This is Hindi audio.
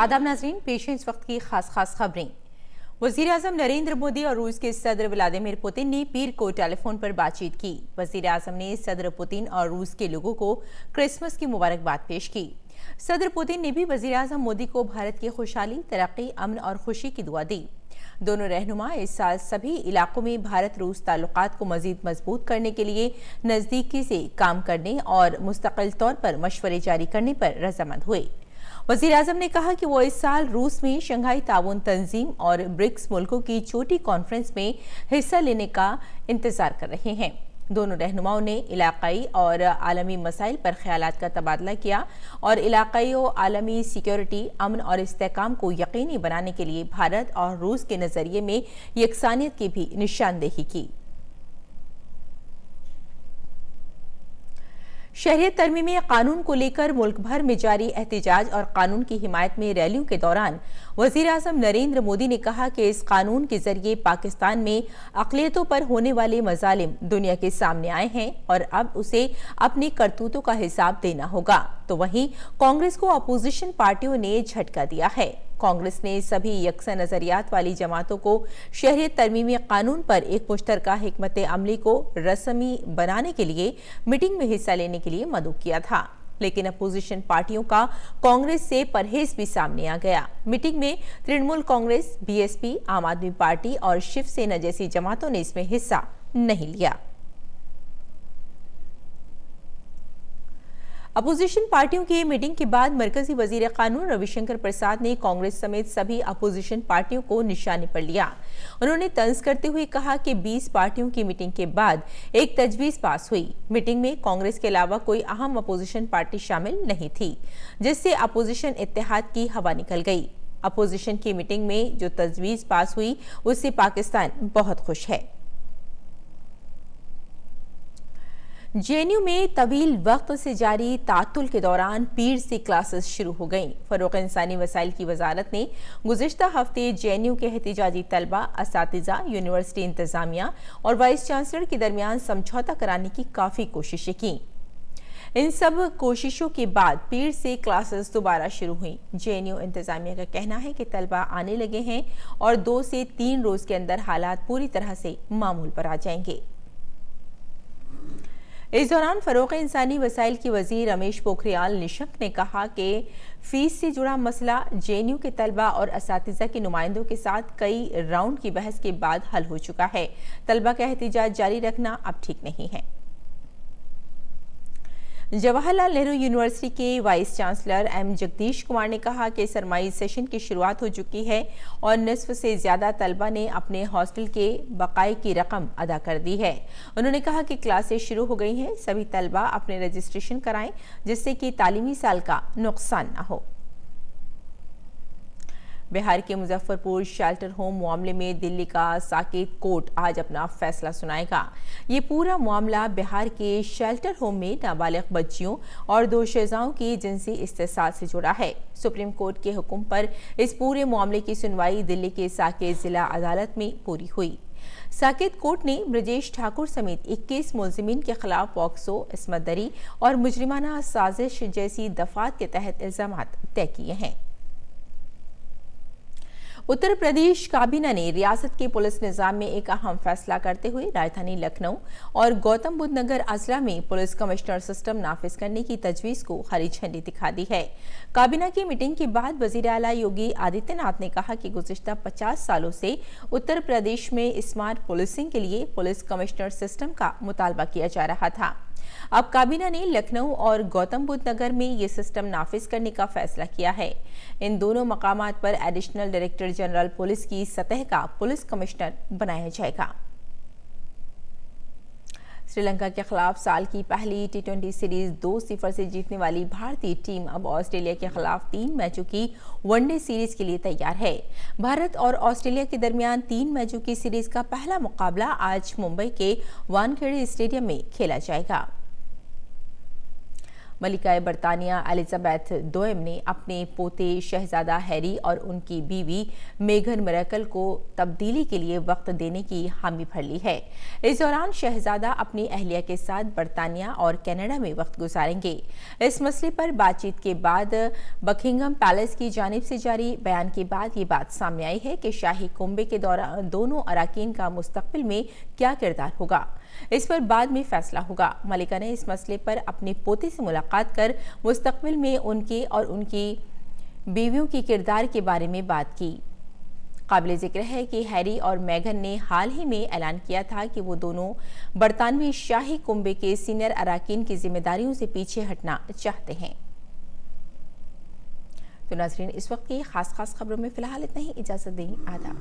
आदाब नाजरीन, पेश है इस वक्त की खास खबरें। वजीर आजम नरेंद्र मोदी और रूस के सदर व्लादिमीर पुतिन ने पीर को टेलीफोन पर बातचीत की। वजीर आजम ने सदर पुतिन और रूस के लोगों को क्रिसमस की मुबारकबाद पेश की। सदर पुतिन ने भी वजीर आजम मोदी को भारत की खुशहाली, तरक्की, अमन और खुशी की दुआ दी। दोनों रहनुमा इस साल सभी इलाकों में भारत रूस ताल्लुकात को मजीद मजबूत करने के लिए नजदीकी से काम करने और मुस्तकिल तौर पर मशवरे जारी करने पर रजामंद हुए। वजीर आजम ने कहा कि वो इस साल रूस में शंघाई ताउन तंजीम और ब्रिक्स मुल्कों की छोटी कॉन्फ्रेंस में हिस्सा लेने का इंतजार कर रहे हैं। दोनों रहनुमाओं ने इलाकाई और आलमी मसाइल पर ख्यालात का तबादला किया और इलाकाई और आलमी सिक्योरिटी, अमन और इस्तेहकाम को यकीनी बनाने के लिए भारत और रूस के नजरिए में यकसानियत की भी निशानदेही की। शहरियत तरमीमी कानून को लेकर मुल्क भर में जारी एहतजाज और कानून की हिमायत में रैलियों के दौरान वजीर आजम नरेंद्र मोदी ने कहा कि इस कानून के जरिए पाकिस्तान में अक़लियतों पर होने वाले मजालिम दुनिया के सामने आए हैं और अब उसे अपनी करतूतों का हिसाब देना होगा। तो वहीं कांग्रेस को अपोजिशन पार्टियों ने झटका दिया है। कांग्रेस ने सभी यकसा नजरियात वाली जमातों को शहरियत तरमीमी कानून पर एक मुश्तरका हिकमत अमली को रस्मी बनाने के लिए मीटिंग में हिस्सा लेने के लिए मदऊ किया था, लेकिन अपोजिशन पार्टियों का कांग्रेस से परहेज भी सामने आ गया। मीटिंग में तृणमूल कांग्रेस, बीएसपी, आम आदमी पार्टी और शिवसेना जैसी जमातों ने इसमें हिस्सा नहीं लिया। अपोजिशन पार्टियों की मीटिंग के बाद मरकजी वजीर कानून रविशंकर प्रसाद ने कांग्रेस समेत सभी अपोजिशन पार्टियों को निशाने पर लिया। उन्होंने तंज करते हुए कहा कि 20 पार्टियों की मीटिंग के बाद एक तजवीज पास हुई। मीटिंग में कांग्रेस के अलावा कोई अहम अपोजिशन पार्टी शामिल नहीं थी, जिससे अपोजिशन इत्तेहाद की हवा निकल गई। अपोजिशन की मीटिंग में जो तजवीज पास हुई उससे पाकिस्तान बहुत खुश है। जेएनयू में तवील वक्त से जारी तातुल के दौरान पीर से क्लासेस शुरू हो गईं। फरोग़ इंसानी वसाइल की वजारत ने गुज़िश्ता हफ्ते जेएनयू के एहतिजाजी तलबा, असातिज़ा, यूनिवर्सिटी इंतजामिया और वाइस चांसलर के दरमियान समझौता कराने की काफ़ी कोशिशें की। इन सब कोशिशों के बाद पीर से क्लासेस दोबारा शुरू हुई। जेएनयू इंतजामिया का कहना है कि तलबा आने लगे हैं और 2 से 3 रोज के अंदर हालात पूरी तरह से मामूल पर आ जाएंगे। इस दौरान फरोग़ इंसानी वसाइल की वज़ीर रमेश पोखरियाल निशंक ने कहा कि फीस से जुड़ा मसला जेएनयू के तलबा और असातिज़ा के नुमाइंदों के साथ कई राउंड की बहस के बाद हल हो चुका है। तलबा का एहतिजाज जारी रखना अब ठीक नहीं है। जवाहरलाल नेहरू यूनिवर्सिटी के vice chancellor M Jagadesh Kumar ने कहा कि सरमाई सेशन की शुरुआत हो चुकी है और निस्फ से ज्यादा तलबा ने अपने हॉस्टल के बकाए की रकम अदा कर दी है। उन्होंने कहा कि क्लासेस शुरू हो गई हैं, सभी तलबा अपने रजिस्ट्रेशन कराएं जिससे कि तालीमी साल का नुकसान न हो। बिहार के मुजफ्फरपुर शेल्टर होम मामले में दिल्ली का साकेत कोर्ट आज अपना फैसला सुनाएगा। ये पूरा मामला बिहार के शेल्टर होम में नाबालिग बच्चियों और 2 शहजाओं की जिनसी इस्तेसाल से जुड़ा है। सुप्रीम कोर्ट के हुक्म पर इस पूरे मामले की सुनवाई दिल्ली के साकेत जिला अदालत में पूरी हुई। साकेत कोर्ट ने ब्रजेश ठाकुर समेत 21 मुलजिमीन के खिलाफ पॉक्सो, इस्मत दरी और मुजरिमाना साजिश जैसी दफात के तहत इल्जामात तय किए हैं। उत्तर प्रदेश काबीना ने रियासत के पुलिस निजाम में एक अहम फैसला करते हुए राजधानी लखनऊ और गौतम बुद्ध नगर अजला में पुलिस कमिश्नर सिस्टम नाफिज करने की तजवीज को हरी झंडी दिखा दी है। काबीना की मीटिंग के बाद वजीर आला योगी आदित्यनाथ ने कहा कि गुज़िश्ता 50 सालों से उत्तर प्रदेश में स्मार्ट पुलिसिंग के लिए पुलिस कमिश्नर सिस्टम का मुतालबा किया जा रहा था। अब काबीना ने लखनऊ और गौतम बुद्ध नगर में ये सिस्टम नाफिज करने का फैसला किया है। इन दोनों मकामात पर एडिशनल डायरेक्टर जनरल पुलिस की सतह का पुलिस कमिश्नर बनाया जाएगा। श्रीलंका के खिलाफ साल की पहली T20 सीरीज 2-0 से जीतने वाली भारतीय टीम अब ऑस्ट्रेलिया के खिलाफ 3 मैचों की वनडे सीरीज के लिए तैयार है। भारत और ऑस्ट्रेलिया के दरमियान 3 मैचों की सीरीज का पहला मुकाबला आज मुंबई के वानखेड़े स्टेडियम में खेला जाएगा। मलिका बरतानिया एलिजाबेथ दोयम ने अपने पोते शहजादा हैरी और उनकी बीवी मेघन मरकल को तब्दीली के लिए वक्त देने की हामी भर ली है। इस दौरान शहजादा अपनी अहलिया के साथ बरतानिया और कनाडा में वक्त गुजारेंगे। इस मसले पर बातचीत के बाद बकिंगम पैलेस की जानिब से जारी बयान के बाद ये बात सामने आई है कि शाही कुंबे के दौरान दोनों अराकीन का मुस्तकबिल में क्या किरदार होगा, इस पर बाद में फैसला होगा। मलिका ने इस मसले पर अपने पोते से मुलाकात कर मुस्तकबिल में उनके और उनकी बीवियों की किरदार के बारे में बात की। काबिल जिक्र है कि हैरी और मेघन ने हाल ही में ऐलान किया था कि वो दोनों बरतानवी शाही कुंबे के सीनियर अराकीन की जिम्मेदारियों से पीछे हटना चाहते हैं। तो नाज़रीन, इस वक्त की खास खबरों में फिलहाल इतना ही। इजाजत दें। आदाब।